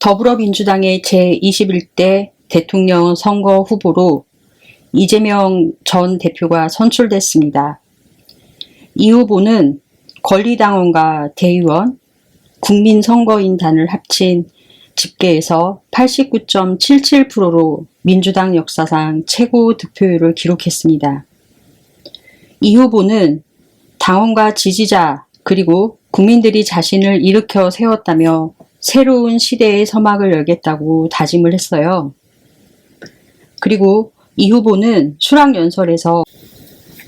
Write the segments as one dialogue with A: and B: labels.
A: 더불어민주당의 제21대 대통령 선거 후보로 이재명 전 대표가 선출됐습니다. 이 후보는 권리당원과 대의원, 국민선거인단을 합친 집계에서 89.77%로 민주당 역사상 최고 득표율을 기록했습니다. 이 후보는 당원과 지지자 그리고 국민들이 자신을 일으켜 세웠다며 새로운 시대의 서막을 열겠다고 다짐을 했어요. 그리고 이 후보는 수락연설에서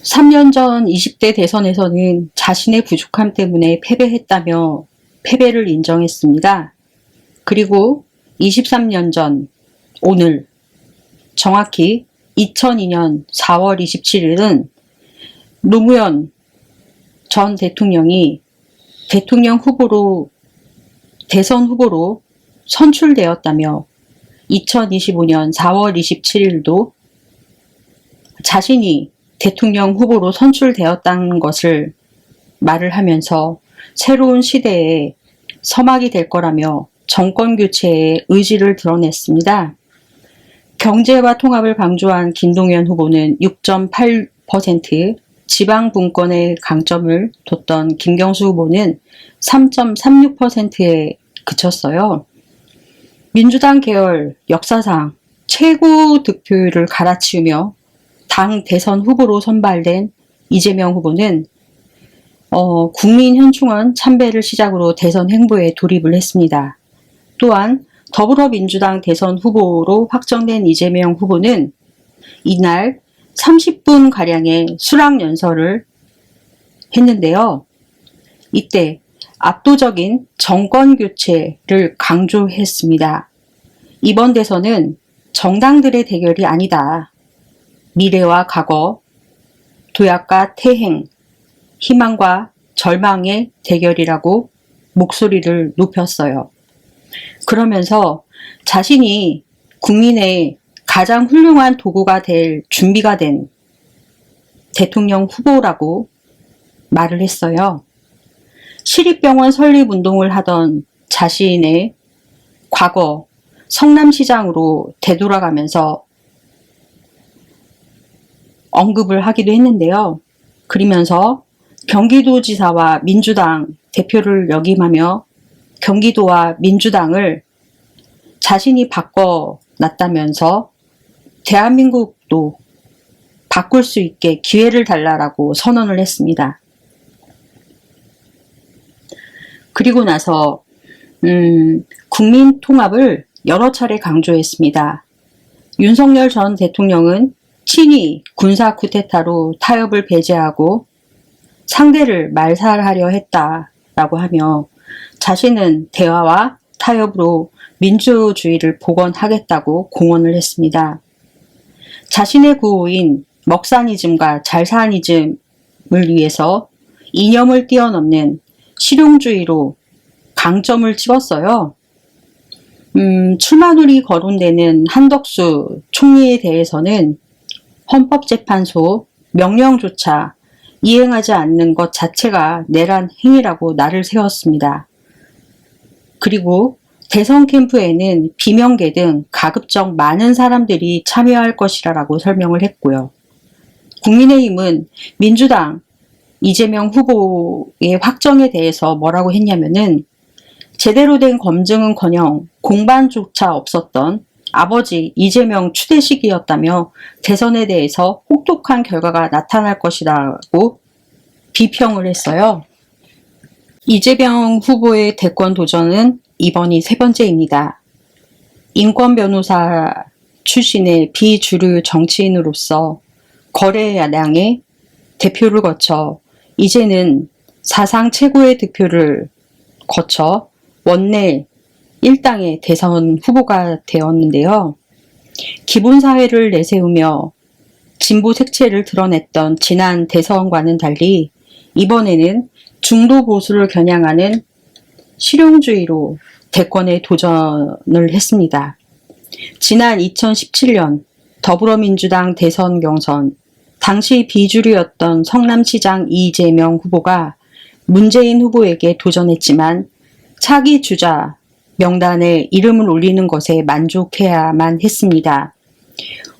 A: 3년 전 20대 대선에서는 자신의 부족함 때문에 패배했다며 패배를 인정했습니다. 그리고 23년 전 오늘 정확히 2002년 4월 27일은 노무현 전 대통령이 대선 후보로 선출되었다며 2025년 4월 27일도 자신이 대통령 후보로 선출되었다는 것을 말을 하면서 새로운 시대에 서막이 될 거라며 정권 교체의 의지를 드러냈습니다. 경제와 통합을 강조한 김동연 후보는 6.8%, 지방 분권에 강점을 뒀던 김경수 후보는 3.36%에 그쳤어요. 민주당 계열 역사상 최고 득표율을 갈아치우며 당 대선 후보로 선발된 이재명 후보는 국민현충원 참배를 시작으로 대선 행보에 돌입을 했습니다. 또한 더불어민주당 대선 후보로 확정된 이재명 후보는 이날 30분가량의 수락연설을 했는데요. 이때 압도적인 정권교체를 강조했습니다. 이번 대선은 정당들의 대결이 아니다. 미래와 과거, 도약과 퇴행, 희망과 절망의 대결이라고 목소리를 높였어요. 그러면서 자신이 국민의 가장 훌륭한 도구가 될 준비가 된 대통령 후보라고 말을 했어요. 시립병원 설립운동을 하던 자신의 과거 성남시장으로 되돌아가면서 언급을 하기도 했는데요. 그러면서 경기도지사와 민주당 대표를 역임하며 경기도와 민주당을 자신이 바꿔놨다면서 대한민국도 바꿀 수 있게 기회를 달라고 선언을 했습니다. 그리고 나서 국민 통합을 여러 차례 강조했습니다. 윤석열 전 대통령은 친히 군사 쿠데타로 타협을 배제하고 상대를 말살하려 했다라고 하며 자신은 대화와 타협으로 민주주의를 복원하겠다고 공언을 했습니다. 자신의 구호인 먹사니즘과 잘사니즘을 위해서 이념을 뛰어넘는 실용주의로 강점을 찍었어요. 출마룰이 거론되는 한덕수 총리에 대해서는 헌법재판소 명령조차 이행하지 않는 것 자체가 내란 행위라고 날을 세웠습니다. 그리고 대선 캠프에는 비명계 등 가급적 많은 사람들이 참여할 것이라고 설명을 했고요. 국민의힘은 민주당 이재명 후보의 확정에 대해서 뭐라고 했냐면은 제대로 된 검증은커녕 공반조차 없었던 아버지 이재명 추대식이었다며 대선에 대해서 혹독한 결과가 나타날 것이라고 비평을 했어요. 이재명 후보의 대권 도전은 이번이 세 번째입니다. 인권 변호사 출신의 비주류 정치인으로서 거래 야당의 대표를 거쳐 이제는 사상 최고의 득표를 거쳐 원내 1당의 대선 후보가 되었는데요. 기본사회를 내세우며 진보 색채를 드러냈던 지난 대선과는 달리 이번에는 중도 보수를 겨냥하는 실용주의로 대권에 도전을 했습니다. 지난 2017년 더불어민주당 대선 경선 당시 비주류였던 성남시장 이재명 후보가 문재인 후보에게 도전했지만 차기 주자 명단에 이름을 올리는 것에 만족해야만 했습니다.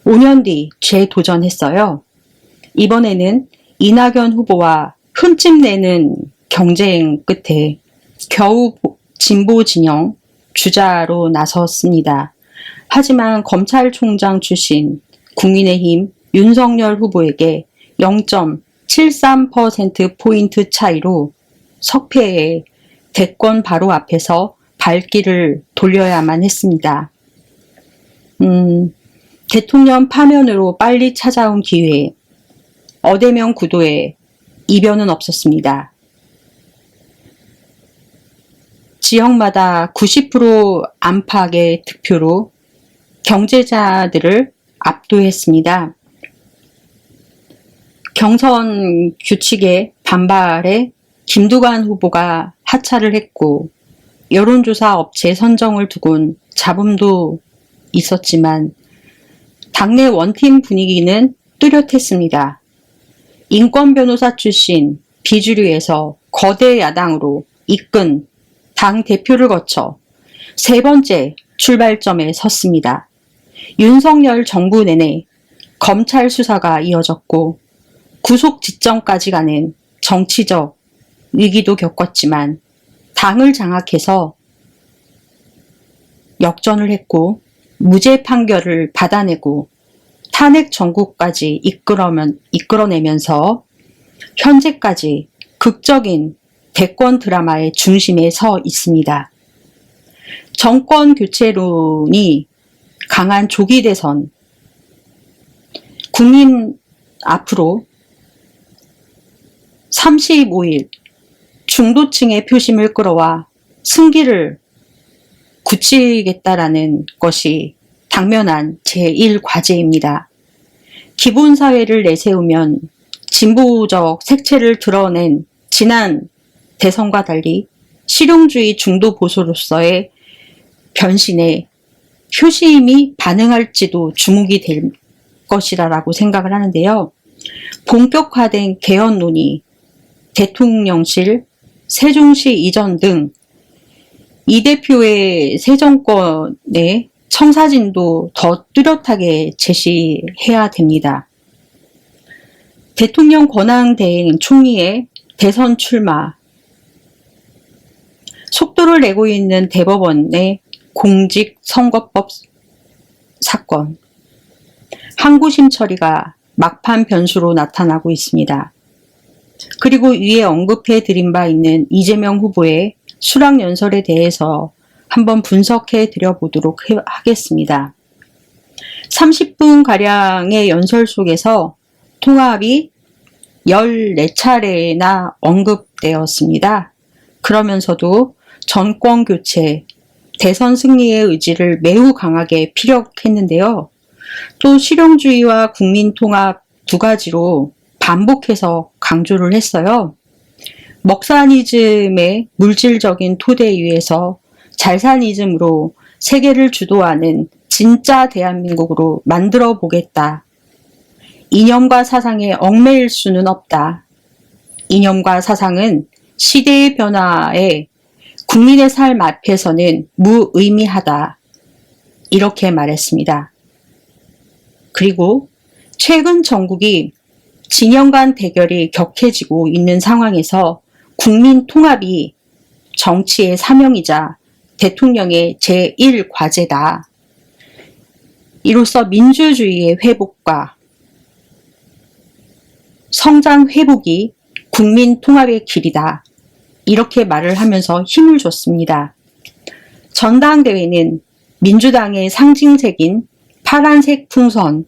A: 5년 뒤 재도전했어요. 이번에는 이낙연 후보와 흠집내는 경쟁 끝에 겨우 진보 진영 주자로 나섰습니다. 하지만 검찰총장 출신 국민의힘 윤석열 후보에게 0.73%포인트 차이로 석패해 대권 바로 앞에서 발길을 돌려야만 했습니다. 대통령 파면으로 빨리 찾아온 기회에 어대명 구도에 이변은 없었습니다. 지역마다 90% 안팎의 득표로 경제자들을 압도했습니다. 경선 규칙에 반발해 김두관 후보가 하차를 했고 여론조사 업체 선정을 두곤 잡음도 있었지만 당내 원팀 분위기는 뚜렷했습니다. 인권변호사 출신 비주류에서 거대 야당으로 이끈 당 대표를 거쳐 세 번째 출발점에 섰습니다. 윤석열 정부 내내 검찰 수사가 이어졌고 구속 지점까지 가는 정치적 위기도 겪었지만 당을 장악해서 역전을 했고 무죄 판결을 받아내고 탄핵 정국까지 이끌어내면서 현재까지 극적인 대권 드라마의 중심에 서 있습니다. 정권 교체론이 강한 조기 대선, 국민 앞으로 35일 중도층의 표심을 끌어와 승기를 굳히겠다라는 것이 당면한 제1과제입니다. 기본사회를 내세우면 진보적 색채를 드러낸 지난 대선과 달리 실용주의 중도 보수로서의 변신에 표심이 반응할지도 주목이 될 것이라고 생각을 하는데요. 본격화된 개헌 논의, 대통령실, 세종시 이전 등 이 대표의 새 정권의 청사진도 더 뚜렷하게 제시해야 됩니다. 대통령 권한대행 총리의 대선 출마, 속도를 내고 있는 대법원의 공직선거법 사건, 항고심 처리가 막판 변수로 나타나고 있습니다. 그리고 위에 언급해 드린 바 있는 이재명 후보의 수락연설에 대해서 한번 분석해 드려 보도록 하겠습니다. 30분가량의 연설 속에서 통합이 14차례나 언급되었습니다. 그러면서도 정권 교체, 대선 승리의 의지를 매우 강하게 피력했는데요. 또 실용주의와 국민 통합 두 가지로 반복해서 강조를 했어요. 먹사니즘의 물질적인 토대 위에서 잘사니즘으로 세계를 주도하는 진짜 대한민국으로 만들어 보겠다. 이념과 사상에 얽매일 수는 없다. 이념과 사상은 시대의 변화에 국민의 삶 앞에서는 무의미하다. 이렇게 말했습니다. 그리고 최근 전국이 진영 간 대결이 격해지고 있는 상황에서 국민 통합이 정치의 사명이자 대통령의 제1과제다. 이로써 민주주의의 회복과 성장 회복이 국민 통합의 길이다. 이렇게 말을 하면서 힘을 줬습니다. 전당대회는 민주당의 상징색인 파란색 풍선,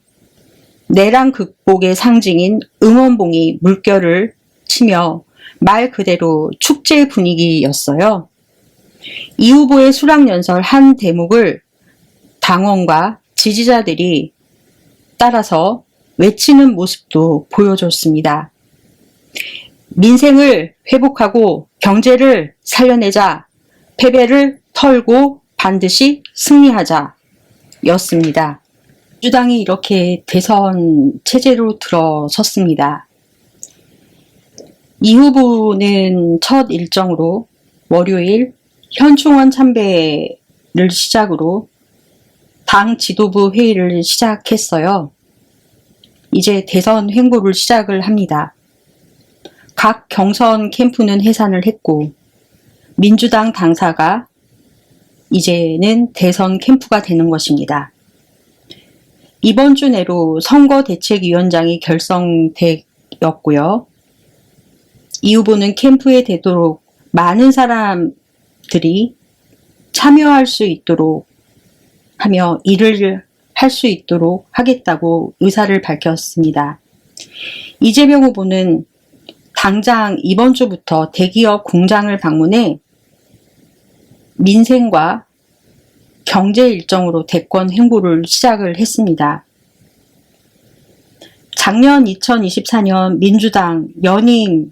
A: 내란 극복의 상징인 응원봉이 물결을 치며 말 그대로 축제 분위기였어요. 이 후보의 수락연설 한 대목을 당원과 지지자들이 따라서 외치는 모습도 보여줬습니다. 민생을 회복하고 경제를 살려내자, 패배를 털고 반드시 승리하자 였습니다. 민주당이 이렇게 대선 체제로 들어섰습니다. 이 후보는 첫 일정으로 월요일 현충원 참배에 시작으로 당 지도부 회의를 시작했어요. 이제 대선 행보를 시작을 합니다. 각 경선 캠프는 해산을 했고 민주당 당사가 이제는 대선 캠프가 되는 것입니다. 이번 주 내로 선거대책위원장이 결성되었고요. 이 후보는 캠프에 되도록 많은 사람들이 참여할 수 있도록 하며 일을 할 수 있도록 하겠다고 의사를 밝혔습니다. 이재명 후보는 당장 이번 주부터 대기업 공장을 방문해 민생과 경제 일정으로 대권 행보를 시작을 했습니다. 작년 2024년 민주당 연임이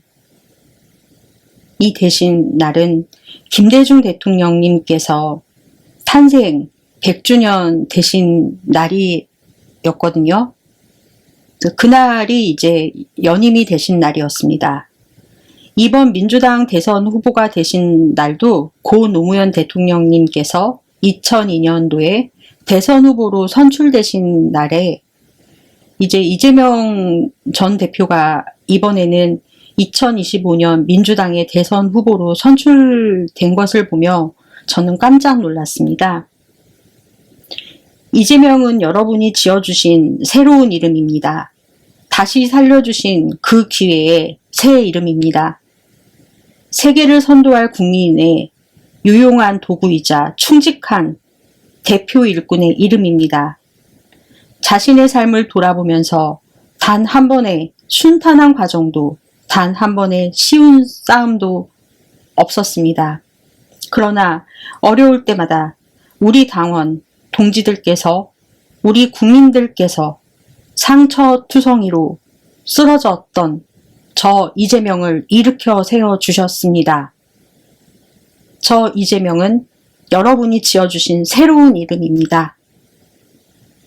A: 되신 날은 김대중 대통령님께서 탄생 100주년 되신 날이었거든요. 그날이 이제 연임이 되신 날이었습니다. 이번 민주당 대선 후보가 되신 날도 고 노무현 대통령님께서 2002년도에 대선 후보로 선출되신 날에 이제 이재명 전 대표가 이번에는 2025년 민주당의 대선 후보로 선출된 것을 보며 저는 깜짝 놀랐습니다. 이재명은 여러분이 지어주신 새로운 이름입니다. 다시 살려주신 그 기회의 새 이름입니다. 세계를 선도할 국민의 유용한 도구이자 충직한 대표 일꾼의 이름입니다. 자신의 삶을 돌아보면서 단 한 번의 순탄한 과정도 단 한 번의 쉬운 싸움도 없었습니다. 그러나 어려울 때마다 우리 당원, 동지들께서 우리 국민들께서 상처투성이로 쓰러졌던 저 이재명을 일으켜 세워주셨습니다. 저 이재명은 여러분이 지어주신 새로운 이름입니다.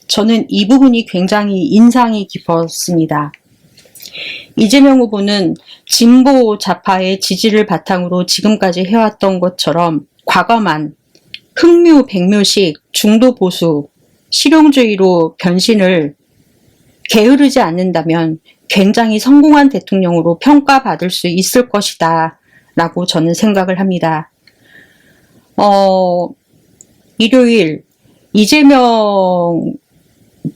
A: 저는 이 부분이 굉장히 인상이 깊었습니다. 이재명 후보는 진보 좌파의 지지를 바탕으로 지금까지 해왔던 것처럼 과거만 흑묘, 백묘식, 중도 보수, 실용주의로 변신을 게으르지 않는다면 굉장히 성공한 대통령으로 평가받을 수 있을 것이다 라고 저는 생각을 합니다. 일요일 이재명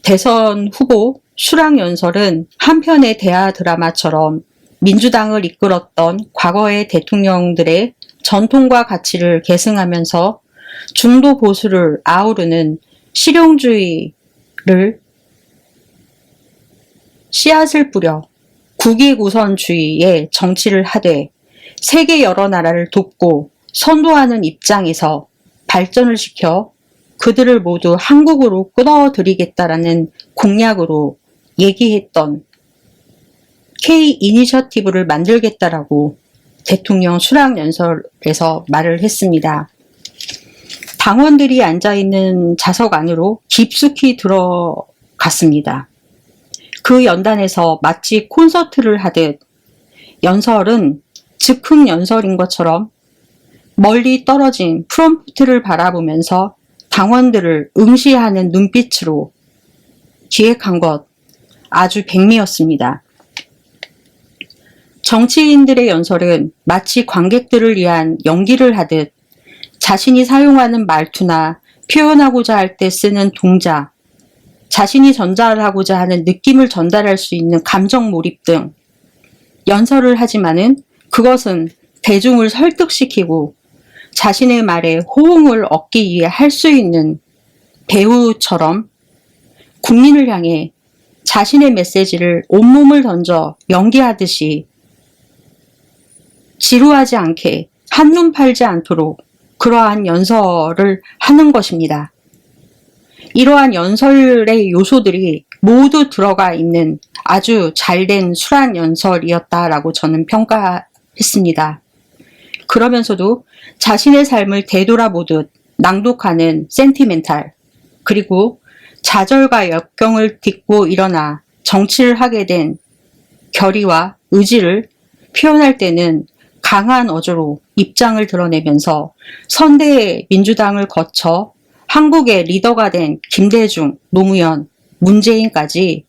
A: 대선 후보 수락연설은 한편의 대하 드라마처럼 민주당을 이끌었던 과거의 대통령들의 전통과 가치를 계승하면서 중도 보수를 아우르는 실용주의를 씨앗을 뿌려 국익우선주의의 정치를 하되 세계 여러 나라를 돕고 선도하는 입장에서 발전을 시켜 그들을 모두 한국으로 끌어들이겠다라는 공약으로 얘기했던 K 이니셔티브를 만들겠다라고 대통령 수락연설에서 말을 했습니다. 당원들이 앉아있는 좌석 안으로 깊숙이 들어갔습니다. 그 연단에서 마치 콘서트를 하듯 연설은 즉흥 연설인 것처럼 멀리 떨어진 프롬프트를 바라보면서 당원들을 응시하는 눈빛으로 기획한 것 아주 백미였습니다. 정치인들의 연설은 마치 관객들을 위한 연기를 하듯 자신이 사용하는 말투나 표현하고자 할 때 쓰는 동작, 자신이 전달하고자 하는 느낌을 전달할 수 있는 감정 몰입 등 연설을 하지만은 그것은 대중을 설득시키고 자신의 말에 호응을 얻기 위해 할 수 있는 배우처럼 국민을 향해 자신의 메시지를 온몸을 던져 연기하듯이 지루하지 않게 한눈 팔지 않도록 그러한 연설을 하는 것입니다. 이러한 연설의 요소들이 모두 들어가 있는 아주 잘된 술안 연설이었다라고 저는 평가했습니다. 그러면서도 자신의 삶을 되돌아보듯 낭독하는 센티멘탈, 그리고 좌절과 역경을 딛고 일어나 정치를 하게 된 결의와 의지를 표현할 때는 강한 어조로 입장을 드러내면서 선대 민주당을 거쳐 한국의 리더가 된 김대중, 노무현, 문재인까지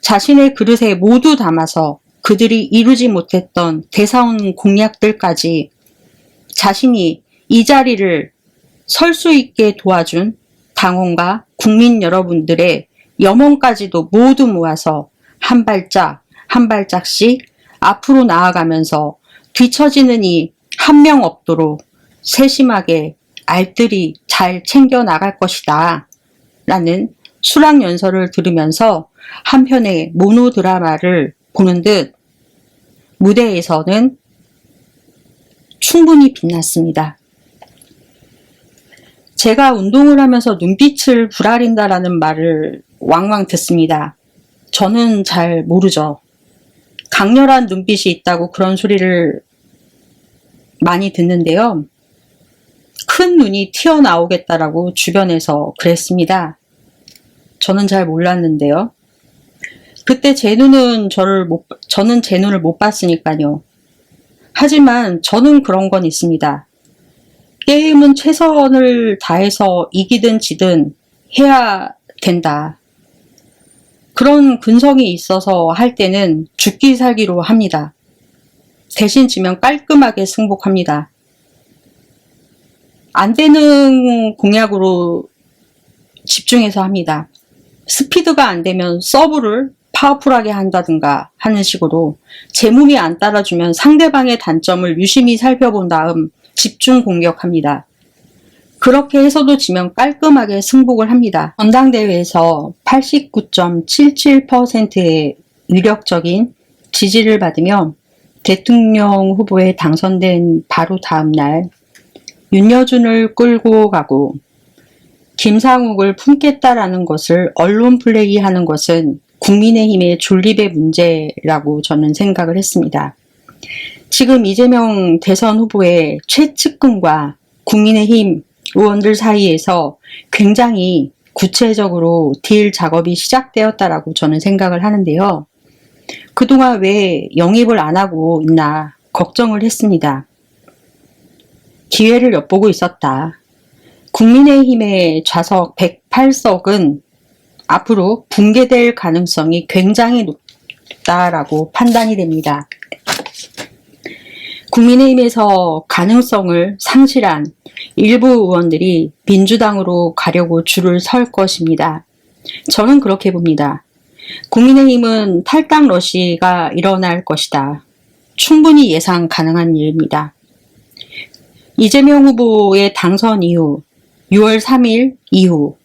A: 자신의 그릇에 모두 담아서 그들이 이루지 못했던 대사원 공약들까지 자신이 이 자리를 설 수 있게 도와준 당원과 국민 여러분들의 염원까지도 모두 모아서 한 발짝 한 발짝씩 앞으로 나아가면서 뒤처지는 이 한 명 없도록 세심하게 알뜰히 잘 챙겨 나갈 것이다 라는 수락연설을 들으면서 한편의 모노드라마를 보는 듯 무대에서는 충분히 빛났습니다. 제가 운동을 하면서 눈빛을 부라린다라는 말을 왕왕 듣습니다. 저는 잘 모르죠. 강렬한 눈빛이 있다고 그런 소리를 많이 듣는데요. 큰 눈이 튀어나오겠다라고 주변에서 그랬습니다. 저는 잘 몰랐는데요. 그때 저는 제 눈을 못 봤으니까요. 하지만 저는 그런 건 있습니다. 게임은 최선을 다해서 이기든 지든 해야 된다. 그런 근성이 있어서 할 때는 죽기 살기로 합니다. 대신 지면 깔끔하게 승복합니다. 안 되는 공약으로 집중해서 합니다. 스피드가 안 되면 서브를 파워풀하게 한다든가 하는 식으로 제 몸이 안 따라주면 상대방의 단점을 유심히 살펴본 다음 집중 공격합니다. 그렇게 해서도 지면 깔끔하게 승복을 합니다. 전당대회에서 89.77%의 위력적인 지지를 받으며 대통령 후보에 당선된 바로 다음 날 윤여준을 끌고 가고 김상욱을 품겠다라는 것을 언론 플레이하는 것은 국민의힘의 존립의 문제라고 저는 생각을 했습니다. 지금 이재명 대선 후보의 최측근과 국민의힘 의원들 사이에서 굉장히 구체적으로 딜 작업이 시작되었다라고 저는 생각을 하는데요. 그동안 왜 영입을 안 하고 있나 걱정을 했습니다. 기회를 엿보고 있었다. 국민의힘의 좌석 108석은 앞으로 붕괴될 가능성이 굉장히 높다라고 판단이 됩니다. 국민의힘에서 가능성을 상실한 일부 의원들이 민주당으로 가려고 줄을 설 것입니다. 저는 그렇게 봅니다. 국민의힘은 탈당 러시가 일어날 것이다. 충분히 예상 가능한 일입니다. 이재명 후보의 당선 이후 6월 3일 이후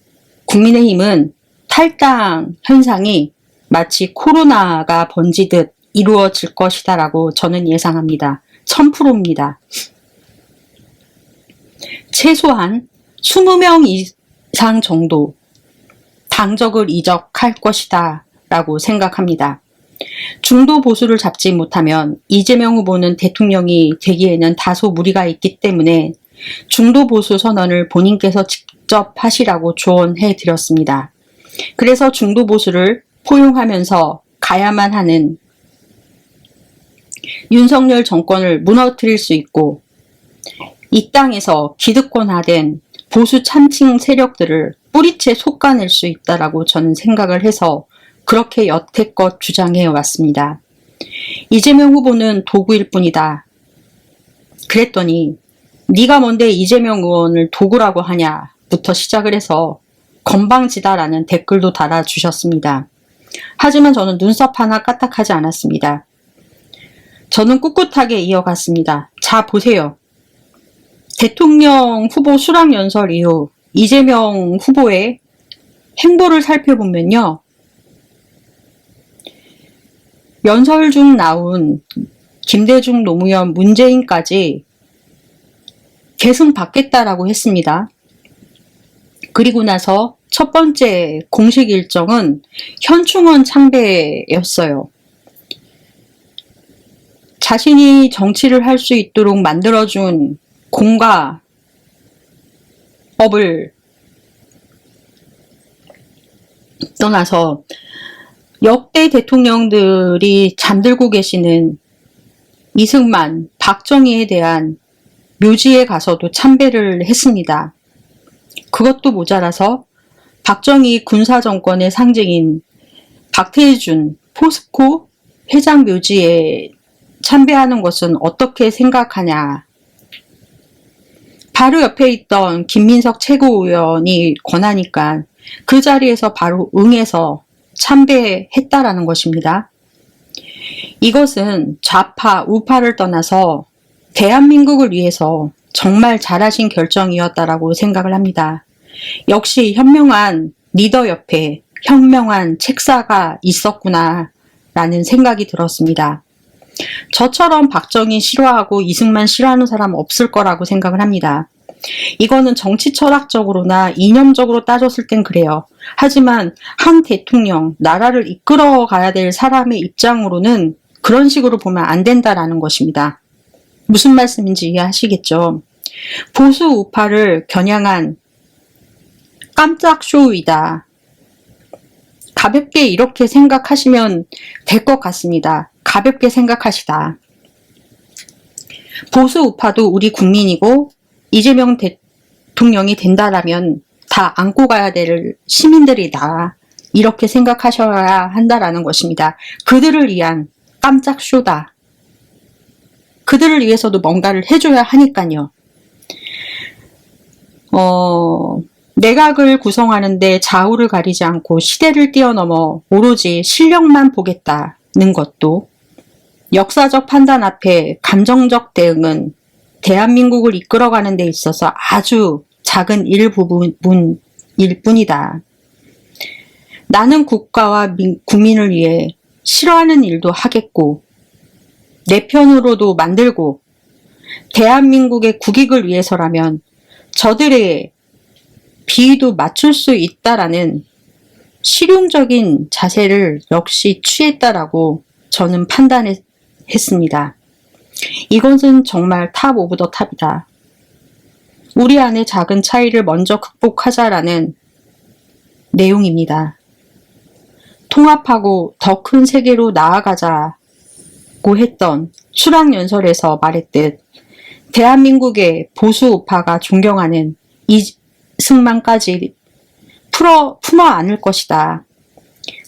A: 국민의힘은 탈당 현상이 마치 코로나가 번지듯 이루어질 것이다 라고 저는 예상합니다. 1000%입니다. 최소한 20명 이상 정도 당적을 이적할 것이다 라고 생각합니다. 중도 보수를 잡지 못하면 이재명 후보는 대통령이 되기에는 다소 무리가 있기 때문에 중도 보수 선언을 본인께서 직접 하시라고 조언해 드렸습니다. 그래서 중도 보수를 포용하면서 가야만 하는 윤석열 정권을 무너뜨릴 수 있고 이 땅에서 기득권화된 보수 참칭 세력들을 뿌리채 솎아낼 수 있다라고 저는 생각을 해서 그렇게 여태껏 주장해 왔습니다. 이재명 후보는 도구일 뿐이다. 그랬더니 네가 뭔데 이재명 의원을 도구라고 하냐부터 시작을 해서 건방지다라는 댓글도 달아주셨습니다. 하지만 저는 눈썹 하나 까딱하지 않았습니다. 저는 꿋꿋하게 이어갔습니다. 자, 보세요. 대통령 후보 수락연설 이후 이재명 후보의 행보를 살펴보면요. 연설 중 나온 김대중, 노무현, 문재인까지 계승 받겠다라고 했습니다. 그리고 나서 첫 번째 공식 일정은 현충원 창배였어요. 자신이 정치를 할 수 있도록 만들어준 공과 법을 떠나서 역대 대통령들이 잠들고 계시는 이승만, 박정희에 대한 묘지에 가서도 참배를 했습니다. 그것도 모자라서 박정희 군사정권의 상징인 박태준 포스코 회장 묘지에 참배하는 것은 어떻게 생각하냐. 바로 옆에 있던 김민석 최고위원이 권하니까 그 자리에서 바로 응해서 참배했다라는 것입니다. 이것은 좌파, 우파를 떠나서 대한민국을 위해서 정말 잘하신 결정이었다라고 생각을 합니다. 역시 현명한 리더 옆에 현명한 책사가 있었구나 라는 생각이 들었습니다. 저처럼 박정희 싫어하고 이승만 싫어하는 사람 없을 거라고 생각을 합니다. 이거는 정치 철학적으로나 이념적으로 따졌을 땐 그래요. 하지만 한 대통령, 나라를 이끌어 가야 될 사람의 입장으로는 그런 식으로 보면 안 된다라는 것입니다. 무슨 말씀인지 이해하시겠죠? 보수 우파를 겨냥한 깜짝 쇼이다. 가볍게 이렇게 생각하시면 될 것 같습니다. 가볍게 생각하시다. 보수 우파도 우리 국민이고 이재명 대통령이 된다라면 다 안고 가야 될 시민들이다. 이렇게 생각하셔야 한다라는 것입니다. 그들을 위한 깜짝 쇼다. 그들을 위해서도 뭔가를 해줘야 하니까요. 내각을 구성하는데 좌우를 가리지 않고 시대를 뛰어넘어 오로지 실력만 보겠다는 것도 역사적 판단 앞에 감정적 대응은 대한민국을 이끌어가는 데 있어서 아주 작은 일부분일 뿐이다. 나는 국가와 국민을 위해 싫어하는 일도 하겠고 내 편으로도 만들고 대한민국의 국익을 위해서라면 저들의 비위도 맞출 수 있다라는 실용적인 자세를 역시 취했다라고 저는 판단했습니다. 이것은 정말 탑 오브 더 탑이다. 우리 안의 작은 차이를 먼저 극복하자라는 내용입니다. 통합하고 더 큰 세계로 나아가자고 했던 수락연설에서 말했듯 대한민국의 보수 우파가 존경하는 이승만까지 품어 안을 것이다.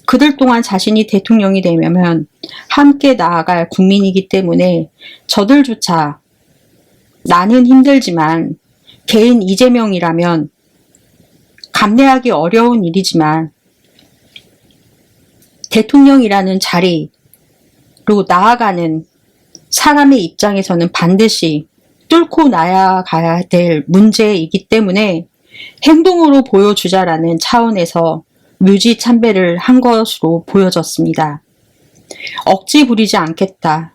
A: 그들 또한 자신이 대통령이 되면 함께 나아갈 국민이기 때문에 저들조차 나는 힘들지만 개인 이재명이라면 감내하기 어려운 일이지만 대통령이라는 자리로 나아가는 사람의 입장에서는 반드시 뚫고 나아가야 될 문제이기 때문에 행동으로 보여주자라는 차원에서 묘지 참배를 한 것으로 보여졌습니다. 억지 부리지 않겠다.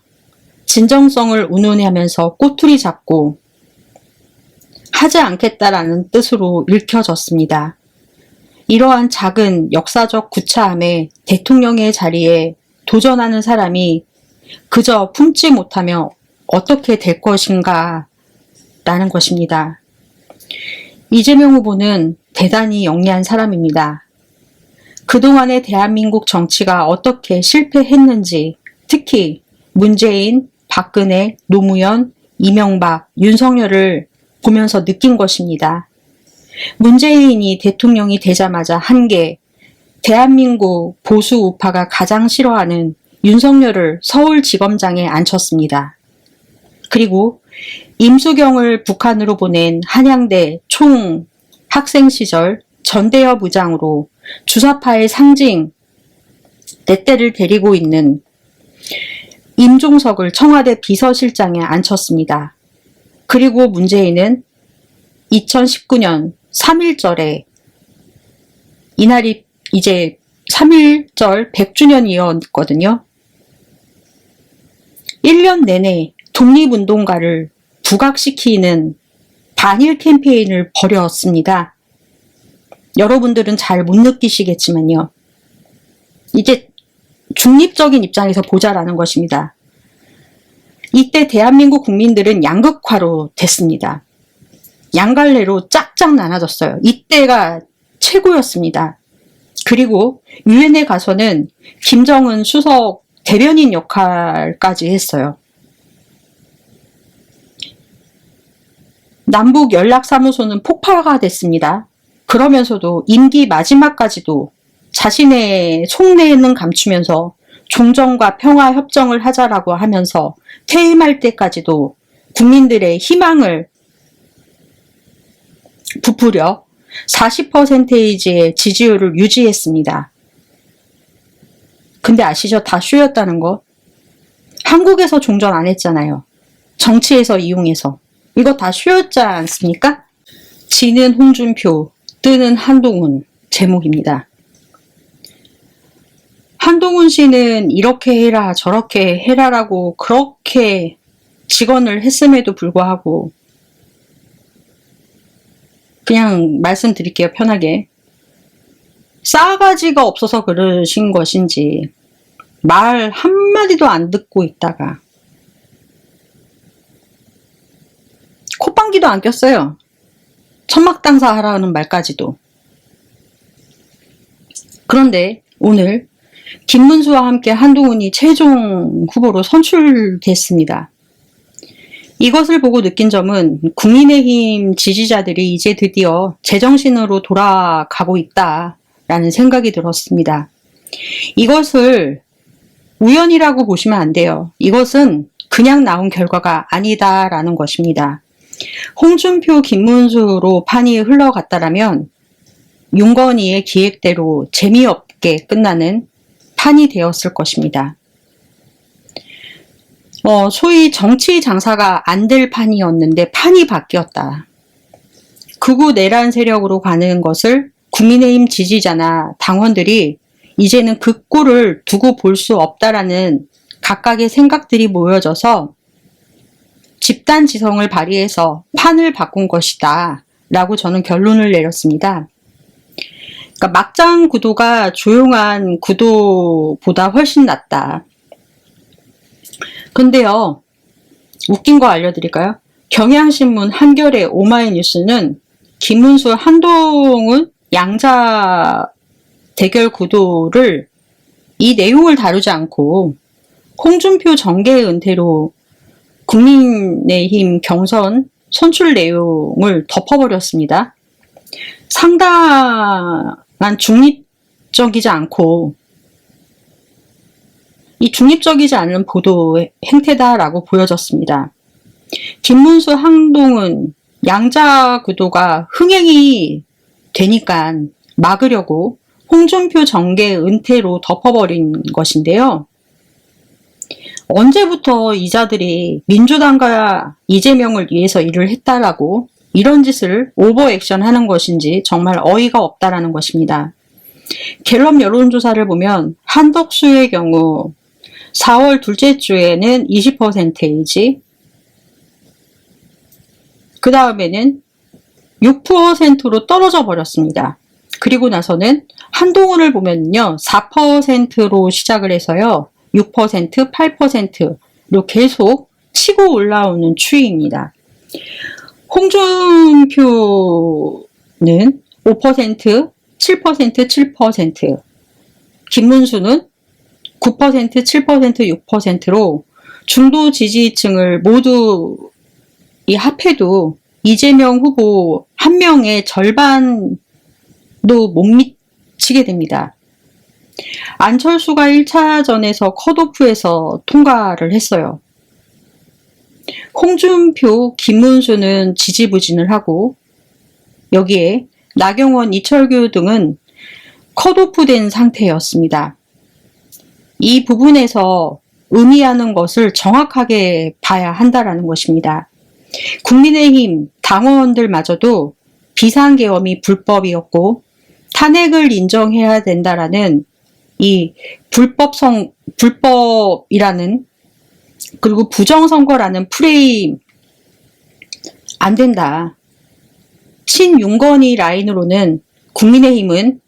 A: 진정성을 운운하면서 꼬투리 잡고 하지 않겠다라는 뜻으로 읽혀졌습니다. 이러한 작은 역사적 구차함에 대통령의 자리에 도전하는 사람이 그저 품지 못하면 어떻게 될 것인가 라는 것입니다. 이재명 후보는 대단히 영리한 사람입니다. 그동안의 대한민국 정치가 어떻게 실패했는지 특히 문재인, 박근혜, 노무현, 이명박, 윤석열을 보면서 느낀 것입니다. 문재인이 대통령이 되자마자 한 게 대한민국 보수 우파가 가장 싫어하는 윤석열을 서울지검장에 앉혔습니다. 그리고 임수경을 북한으로 보낸 한양대 총 학생 시절 전대협 의장으로 주사파의 상징 떼떼를 데리고 있는 임종석을 청와대 비서실장에 앉혔습니다. 그리고 문재인은 2019년 3.1절에 이날이 이제 3.1절 100주년이었거든요. 1년 내내 독립운동가를 부각시키는 반일 캠페인을 벌였습니다. 여러분들은 잘 못 느끼시겠지만요. 이제 중립적인 입장에서 보자라는 것입니다. 이때 대한민국 국민들은 양극화로 됐습니다. 양갈래로 짝짝 나눠졌어요. 이때가 최고였습니다. 그리고 유엔에 가서는 김정은 수석 대변인 역할까지 했어요. 남북 연락사무소는 폭파가 됐습니다. 그러면서도 임기 마지막까지도 자신의 속내는 감추면서 종전과 평화 협정을 하자라고 하면서 퇴임할 때까지도 국민들의 희망을 부풀려 40%의 지지율을 유지했습니다. 근데 아시죠? 다 쇼였다는 거. 한국에서 종전 안 했잖아요. 정치에서 이용해서. 이거 다 쇼였지 않습니까? 지는 홍준표, 뜨는 한동훈 제목입니다. 한동훈 씨는 이렇게 해라 저렇게 해라라고 그렇게 직언을 했음에도 불구하고 그냥 말씀드릴게요. 편하게. 싸가지가 없어서 그러신 것인지 말 한마디도 안 듣고 있다가 콧방귀도 안 꼈어요. 천막당사 하라는 말까지도. 그런데 오늘 김문수와 함께 한동훈이 최종 후보로 선출됐습니다. 이것을 보고 느낀 점은 국민의힘 지지자들이 이제 드디어 제정신으로 돌아가고 있다라는 생각이 들었습니다. 이것을 우연이라고 보시면 안 돼요. 이것은 그냥 나온 결과가 아니다라는 것입니다. 홍준표, 김문수로 판이 흘러갔다라면 윤건희의 기획대로 재미없게 끝나는 판이 되었을 것입니다. 소위 정치 장사가 안 될 판이었는데 판이 바뀌었다. 극우 내란 세력으로 가는 것을 국민의힘 지지자나 당원들이 이제는 그 꼴을 두고 볼 수 없다라는 각각의 생각들이 모여져서 집단지성을 발휘해서 판을 바꾼 것이다 라고 저는 결론을 내렸습니다. 그러니까 막장 구도가 조용한 구도보다 훨씬 낫다. 근데요, 웃긴 거 알려드릴까요? 경향신문, 한겨레, 오마이뉴스는 김문수, 한동훈 양자 대결 구도를 이 내용을 다루지 않고 홍준표 정계 은퇴로 국민의힘 경선 선출 내용을 덮어버렸습니다. 상당한 중립적이지 않고 이 중립적이지 않은 보도 행태다라고 보여졌습니다. 김문수, 한동훈 양자 구도가 흥행이 되니까 막으려고 홍준표 정계 은퇴로 덮어버린 것인데요. 언제부터 이자들이 민주당과 이재명을 위해서 일을 했다라고 이런 짓을 오버액션 하는 것인지 정말 어이가 없다라는 것입니다. 갤럽 여론조사를 보면 한덕수의 경우 4월 둘째 주에는 20%이지 그 다음에는 6%로 떨어져 버렸습니다. 그리고 나서는 한동훈을 보면요 4%로 시작을 해서요 6%, 8%로 계속 치고 올라오는 추이입니다. 홍준표는 5%, 7%, 7%, 김문수는 9%, 7%, 6%로 중도 지지층을 모두 합해도 이재명 후보 한 명의 절반도 못 미치게 됩니다. 안철수가 1차전에서 컷오프에서 통과를 했어요. 홍준표, 김문수는 지지부진을 하고 여기에 나경원, 이철규 등은 컷오프된 상태였습니다. 이 부분에서 의미하는 것을 정확하게 봐야 한다라는 것입니다. 국민의힘 당원들마저도 비상계엄이 불법이었고 탄핵을 인정해야 된다라는 이 불법이라는 그리고 부정선거라는 프레임 안 된다. 친윤건희 라인으로는 국민의힘은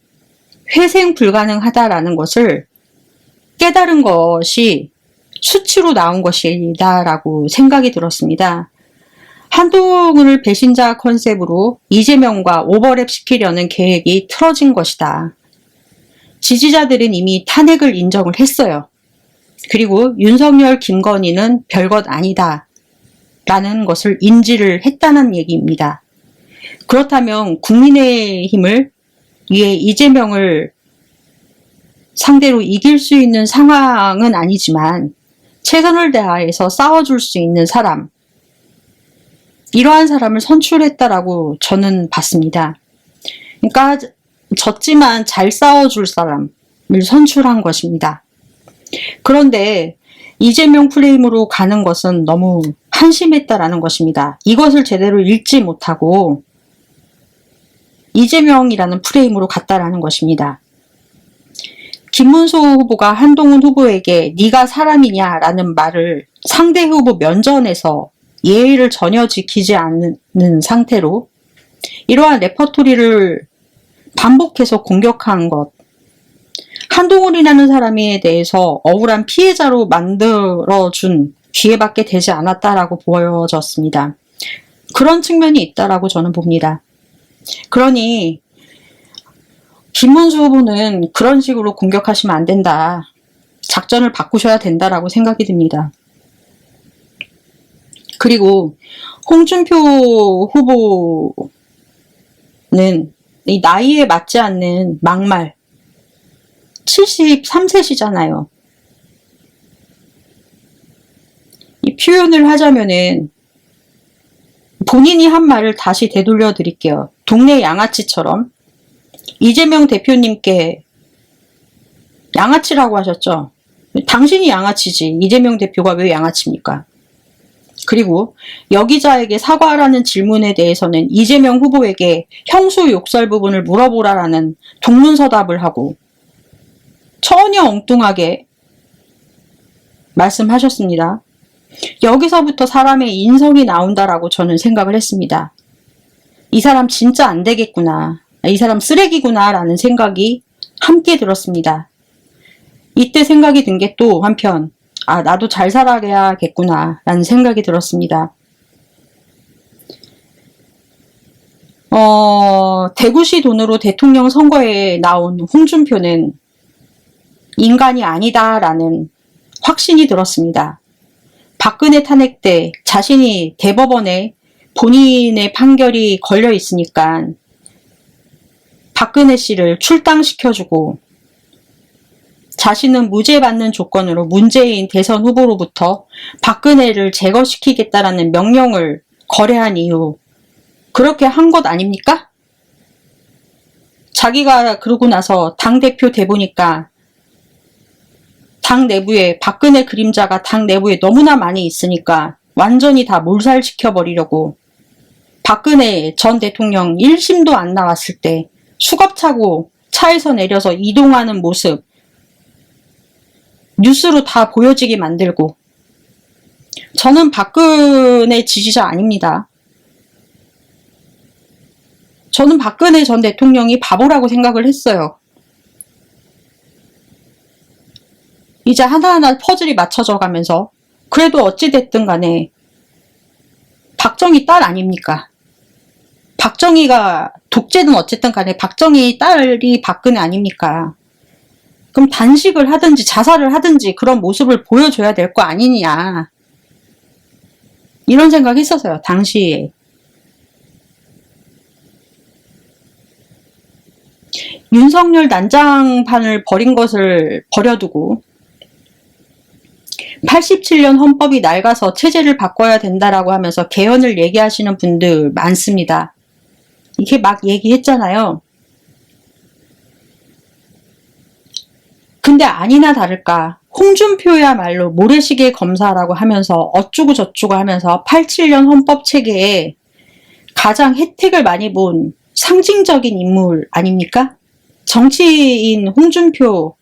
A: 회생 불가능하다라는 것을 깨달은 것이 수치로 나온 것이다라고 생각이 들었습니다. 한동훈을 배신자 컨셉으로 이재명과 오버랩 시키려는 계획이 틀어진 것이다. 지지자들은 이미 탄핵을 인정을 했어요. 그리고 윤석열, 김건희는 별것 아니다. 라는 것을 인지를 했다는 얘기입니다. 그렇다면 국민의힘을 위해 이재명을 상대로 이길 수 있는 상황은 아니지만 최선을 다해서 싸워줄 수 있는 사람, 이러한 사람을 선출했다라고 저는 봤습니다. 그러니까 졌지만 잘 싸워줄 사람을 선출한 것입니다. 그런데 이재명 프레임으로 가는 것은 너무 한심했다라는 것입니다. 이것을 제대로 읽지 못하고 이재명이라는 프레임으로 갔다라는 것입니다. 김문수 후보가 한동훈 후보에게 네가 사람이냐라는 말을 상대 후보 면전에서 예의를 전혀 지키지 않는 상태로 이러한 레퍼토리를 반복해서 공격한 것, 한동훈이라는 사람에 대해서 억울한 피해자로 만들어준 기회밖에 되지 않았다라고 보여졌습니다. 그런 측면이 있다라고 저는 봅니다. 그러니 김문수 후보는 그런 식으로 공격하시면 안 된다. 작전을 바꾸셔야 된다라고 생각이 듭니다. 그리고 홍준표 후보는 이 나이에 맞지 않는 막말, 73세시잖아요. 이 표현을 하자면은 본인이 한 말을 다시 되돌려 드릴게요. 동네 양아치처럼 이재명 대표님께 양아치라고 하셨죠. 당신이 양아치지 이재명 대표가 왜 양아치입니까? 그리고 여기자에게 사과하라는 질문에 대해서는 이재명 후보에게 형수 욕설 부분을 물어보라라는 동문서답을 하고 전혀 엉뚱하게 말씀하셨습니다. 여기서부터 사람의 인성이 나온다라고 저는 생각을 했습니다. 이 사람 진짜 안 되겠구나. 이 사람 쓰레기구나 라는 생각이 함께 들었습니다. 이때 생각이 든 게 또 한편 나도 잘 살아야겠구나 라는 생각이 들었습니다. 대구시 돈으로 대통령 선거에 나온 홍준표는 인간이 아니다라는 확신이 들었습니다. 박근혜 탄핵 때 자신이 대법원에 본인의 판결이 걸려 있으니까 박근혜 씨를 출당시켜주고 자신은 무죄 받는 조건으로 문재인 대선 후보로부터 박근혜를 제거시키겠다라는 명령을 거래한 이유, 그렇게 한 것 아닙니까? 자기가 그러고 나서 당대표 돼보니까 당 내부에 박근혜 그림자가 당 내부에 너무나 많이 있으니까 완전히 다 몰살시켜버리려고 박근혜 전 대통령 1심도 안 나왔을 때 수갑차고 차에서 내려서 이동하는 모습 뉴스로 다 보여지게 만들고, 저는 박근혜 지지자 아닙니다. 저는 박근혜 전 대통령이 바보라고 생각을 했어요. 이제 하나하나 퍼즐이 맞춰져 가면서 그래도 어찌됐든 간에 박정희 딸 아닙니까? 박정희가 독재든 어쨌든 간에 박정희 딸이 박근혜 아닙니까? 그럼 단식을 하든지 자살을 하든지 그런 모습을 보여줘야 될 거 아니냐, 이런 생각이 있었어요 당시에. 윤석열 난장판을 버린 것을 버려두고 87년 헌법이 낡아서 체제를 바꿔야 된다라고 하면서 개헌을 얘기하시는 분들 많습니다. 이렇게 막 얘기했잖아요. 근데 아니나 다를까 홍준표야말로 모래시계 검사라고 하면서 어쩌고 저쩌고 하면서 87년 헌법 체계에 가장 혜택을 많이 본 상징적인 인물 아닙니까? 정치인 홍준표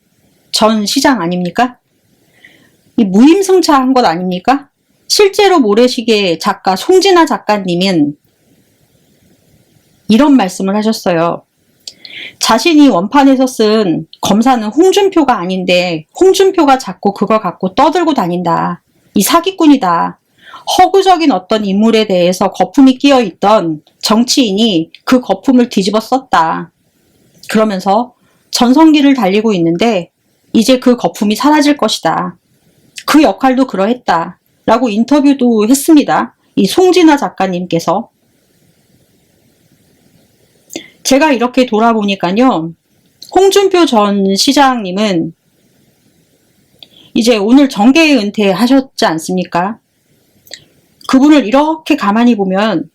A: 전 시장 아닙니까? 이 무임승차한 것 아닙니까? 실제로 모래시계 작가 송진아 작가님은 이런 말씀을 하셨어요. 자신이 원판에서 쓴 검사는 홍준표가 아닌데 홍준표가 자꾸 그걸 갖고 떠들고 다닌다. 이 사기꾼이다. 허구적인 어떤 인물에 대해서 거품이 끼어있던 정치인이 그 거품을 뒤집어 썼다. 그러면서 전성기를 달리고 있는데 이제 그 거품이 사라질 것이다. 그 역할도 그러했다. 라고 인터뷰도 했습니다. 이 송진아 작가님께서. 제가 이렇게 돌아보니까요, 홍준표 전 시장님은 이제 오늘 정계에 은퇴하셨지 않습니까? 그분을 이렇게 가만히 보면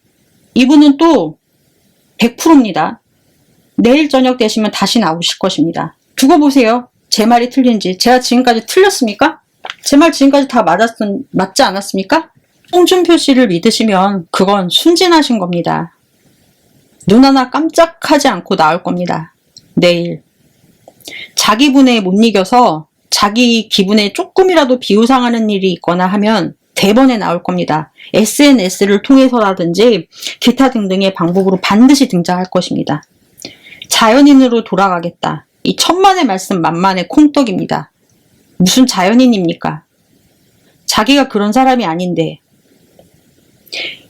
A: 이분은 또 100%입니다. 내일 저녁 되시면 다시 나오실 것입니다. 두고 보세요. 제 말이 틀린지. 제가 지금까지 틀렸습니까? 제 말 지금까지 다 맞지 않았습니까? 홍준표 씨를 믿으시면 그건 순진하신 겁니다. 눈 하나 깜짝하지 않고 나올 겁니다. 내일. 자기 분에 못 이겨서 자기 기분에 조금이라도 비우상하는 일이 있거나 하면 대번에 나올 겁니다. SNS를 통해서라든지 기타 등등의 방법으로 반드시 등장할 것입니다. 자연인으로 돌아가겠다. 이 천만의 말씀 만만의 콩떡입니다. 무슨 자연인입니까? 자기가 그런 사람이 아닌데.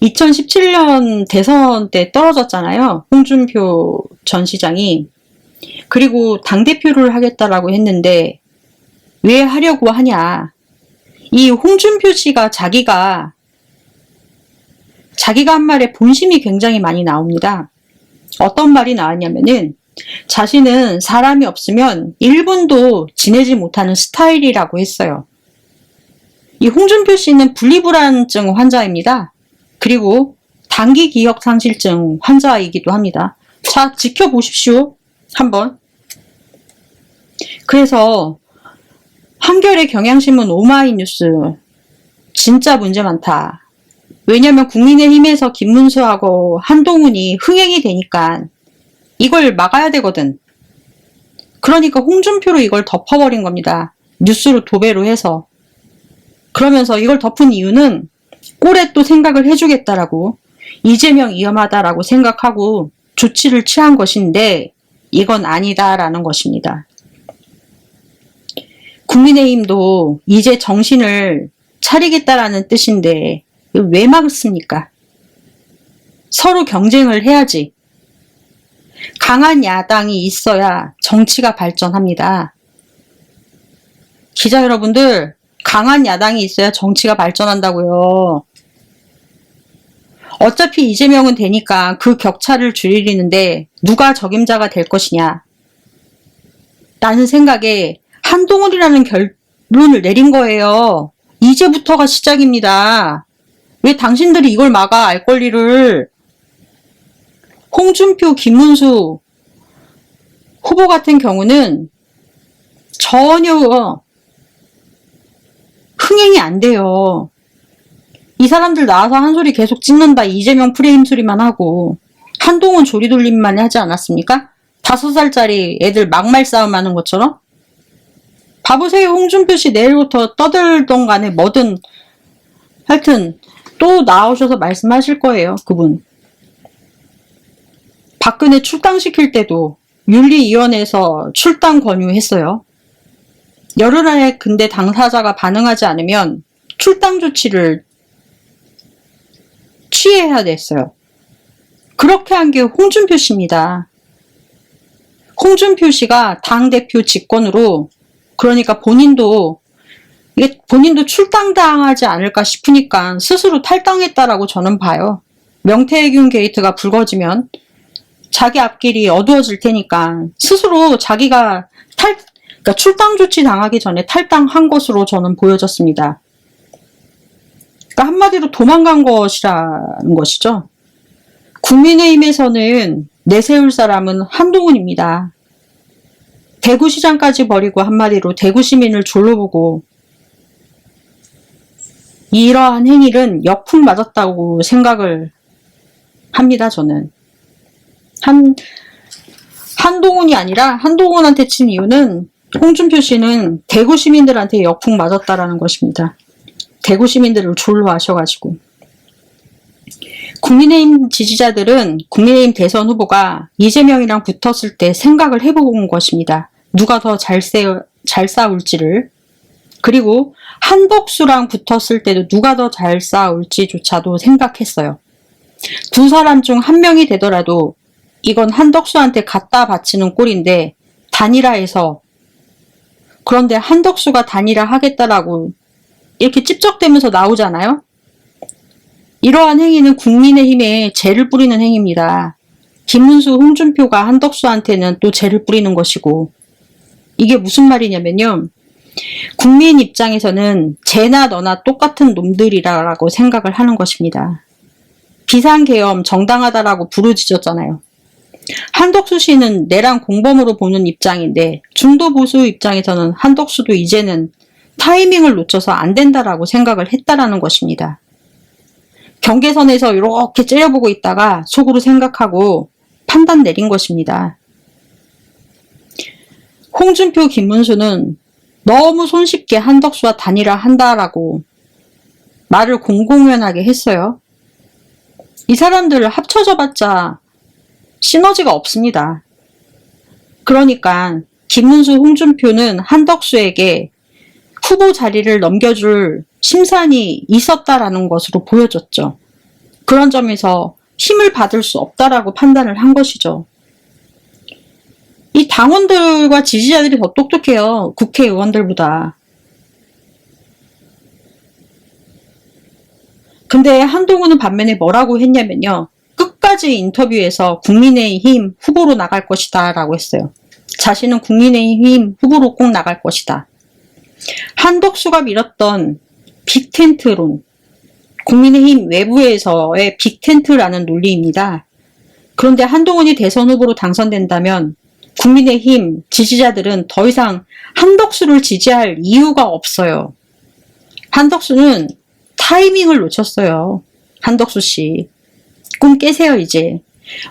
A: 2017년 대선 때 떨어졌잖아요. 홍준표 전 시장이. 그리고 당대표를 하겠다라고 했는데 왜 하려고 하냐. 이 홍준표 씨가 자기가 한 말에 본심이 굉장히 많이 나옵니다. 어떤 말이 나왔냐면은 자신은 사람이 없으면 1분도 지내지 못하는 스타일이라고 했어요. 이 홍준표 씨는 분리불안증 환자입니다. 그리고 단기 기억 상실증 환자이기도 합니다. 자, 지켜보십시오. 한번. 그래서 한겨레, 경향신문, 오마이뉴스 진짜 문제 많다. 왜냐면 국민의힘에서 김문수하고 한동훈이 흥행이 되니까 이걸 막아야 되거든. 그러니까 홍준표로 이걸 덮어버린 겁니다. 뉴스로 도배로 해서. 그러면서 이걸 덮은 이유는 꼴에 또 생각을 해주겠다라고, 이재명 위험하다라고 생각하고 조치를 취한 것인데 이건 아니다라는 것입니다. 국민의힘도 이제 정신을 차리겠다라는 뜻인데 왜 막습니까? 서로 경쟁을 해야지. 강한 야당이 있어야 정치가 발전합니다. 기자 여러분들, 강한 야당이 있어야 정치가 발전한다고요. 어차피 이재명은 되니까 그 격차를 줄이는데 누가 적임자가 될 것이냐. 라는 생각에 한동훈이라는 결론을 내린 거예요. 이제부터가 시작입니다. 왜 당신들이 이걸 막아, 알 권리를. 홍준표, 김문수 후보 같은 경우는 전혀 흥행이 안 돼요. 이 사람들 나와서 한 소리 계속 찍는다. 이재명 프레임 소리만 하고 한동훈 조리돌림만 하지 않았습니까? 5살짜리 애들 막말 싸움 하는 것처럼. 봐보세요. 홍준표 씨 내일부터 떠들던 간에 뭐든 하여튼 또 나오셔서 말씀하실 거예요. 그분. 박근혜 출당시킬 때도 윤리위원회에서 출당 권유했어요. 열흘 안에 근데 당사자가 반응하지 않으면 출당 조치를 취해야 됐어요. 그렇게 한 게 홍준표 씨입니다. 홍준표 씨가 당대표 직권으로, 그러니까 본인도 출당당하지 않을까 싶으니까 스스로 탈당했다라고 저는 봐요. 명태균 게이트가 불거지면 자기 앞길이 어두워질 테니까 스스로 자기가 그러니까 출당 조치 당하기 전에 탈당한 것으로 저는 보여졌습니다. 그러니까 한마디로 도망간 것이라는 것이죠. 국민의힘에서는 내세울 사람은 한동훈입니다. 대구시장까지 버리고 한마디로 대구 시민을 졸로 보고 이러한 행위는 역풍 맞았다고 생각을 합니다. 저는. 한동훈이 아니라 한동훈한테 친 이유는 홍준표 씨는 대구 시민들한테 역풍 맞았다라는 것입니다. 대구 시민들을 졸로 하셔가지고. 국민의힘 지지자들은 국민의힘 대선 후보가 이재명이랑 붙었을 때 생각을 해본 것입니다. 누가 더 잘 싸울지를. 그리고 한덕수랑 붙었을 때도 누가 더 잘 싸울지조차도 생각했어요. 두 사람 중 한 명이 되더라도 이건 한덕수한테 갖다 바치는 꼴인데 단일화해서, 그런데 한덕수가 단일화 하겠다라고 이렇게 찝쩍대면서 나오잖아요. 이러한 행위는 국민의힘에 죄를 뿌리는 행위입니다. 김문수, 홍준표가 한덕수한테는 또 죄를 뿌리는 것이고, 이게 무슨 말이냐면요. 국민 입장에서는 쟤나 너나 똑같은 놈들이라고 생각을 하는 것입니다. 비상계엄 정당하다라고 부르짖었잖아요. 한덕수 씨는 내란 공범으로 보는 입장인데 중도 보수 입장에서는 한덕수도 이제는 타이밍을 놓쳐서 안 된다라고 생각을 했다라는 것입니다. 경계선에서 이렇게 째려보고 있다가 속으로 생각하고 판단 내린 것입니다. 홍준표, 김문수는 너무 손쉽게 한덕수와 단일화한다라고 말을 공공연하게 했어요. 이 사람들 합쳐져 봤자 시너지가 없습니다. 그러니까 김문수, 홍준표는 한덕수에게 후보 자리를 넘겨줄 심산이 있었다라는 것으로 보여졌죠. 그런 점에서 힘을 받을 수 없다라고 판단을 한 것이죠. 이 당원들과 지지자들이 더 똑똑해요. 국회의원들보다. 근데 한동훈은 반면에 뭐라고 했냐면요. 끝까지 인터뷰에서 국민의힘 후보로 나갈 것이다 라고 했어요. 자신은 국민의힘 후보로 꼭 나갈 것이다. 한덕수가 밀었던 빅텐트론, 국민의힘 외부에서의 빅텐트라는 논리입니다. 그런데 한동훈이 대선 후보로 당선된다면 국민의힘 지지자들은 더 이상 한덕수를 지지할 이유가 없어요. 한덕수는 타이밍을 놓쳤어요. 한덕수 씨. 꿈 깨세요 이제.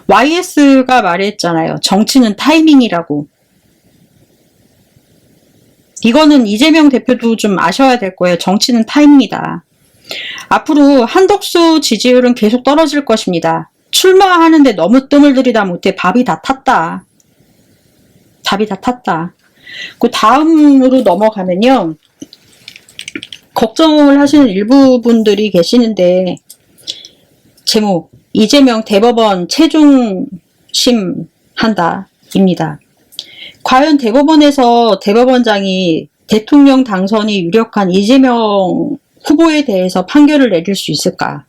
A: YS가 말했잖아요. 정치는 타이밍이라고. 이거는 이재명 대표도 좀 아셔야 될 거예요. 정치는 타이밍이다. 앞으로 한덕수 지지율은 계속 떨어질 것입니다. 출마하는데 너무 뜸을 들이다 못해 밥이 다 탔다. 답이 다 탔다. 그 다음으로 넘어가면요. 걱정을 하시는 일부 분들이 계시는데 제목 이재명 대법원 최중심한다 입니다. 과연 대법원에서 대법원장이 대통령 당선이 유력한 이재명 후보에 대해서 판결을 내릴 수 있을까?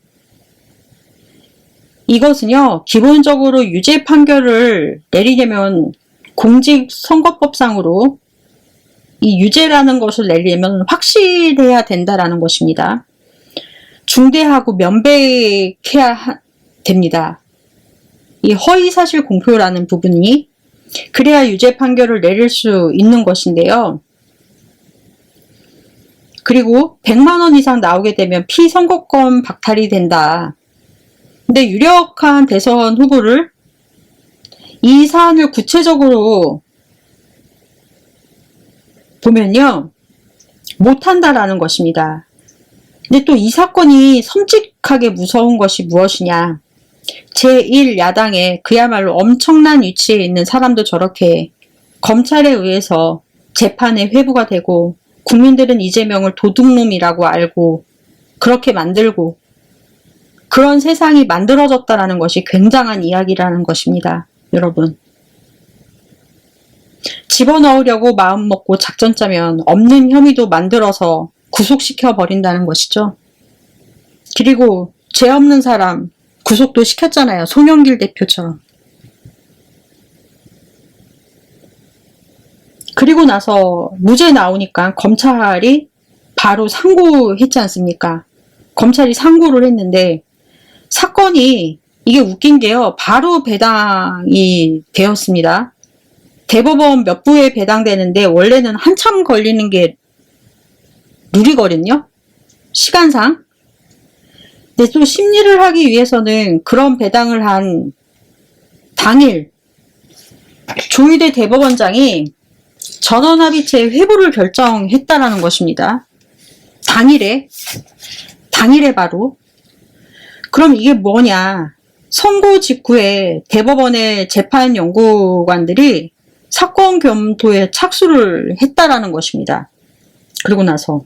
A: 이것은요. 기본적으로 유죄 판결을 내리려면 공직선거법상으로 이 유죄라는 것을 내려면 확실해야 된다라는 것입니다. 중대하고 명백해야 됩니다. 이 허위사실 공표라는 부분이 그래야 유죄 판결을 내릴 수 있는 것인데요. 그리고 100만 원 이상 나오게 되면 피선거권 박탈이 된다. 근데 유력한 대선 후보를 이 사안을 구체적으로 보면요. 못한다라는 것입니다. 근데 또 이 사건이 섬찟하게 무서운 것이 무엇이냐. 제1야당에 그야말로 엄청난 위치에 있는 사람도 저렇게 검찰에 의해서 재판에 회부가 되고 국민들은 이재명을 도둑놈이라고 알고 그렇게 만들고 그런 세상이 만들어졌다는 것이 굉장한 이야기라는 것입니다. 여러분. 집어넣으려고 마음먹고 작전 짜면 없는 혐의도 만들어서 구속시켜 버린다는 것이죠. 그리고 죄 없는 사람 구속도 시켰잖아요. 송영길 대표처럼. 그리고 나서 무죄 나오니까 검찰이 바로 상고했지 않습니까? 검찰이 상고를 했는데 사건이 이게 웃긴 게요. 바로 배당이 되었습니다. 대법원 몇 부에 배당되는데 원래는 한참 걸리는 게 룰이거든요. 시간상. 근데 또 심리를 하기 위해서는 그런 배당을 한 당일 조희대 대법원장이 전원합의체 회부를 결정했다라는 것입니다. 당일에 바로. 그럼 이게 뭐냐. 선고 직후에 대법원의 재판연구관들이 사건 검토에 착수를 했다라는 것입니다. 그리고 나서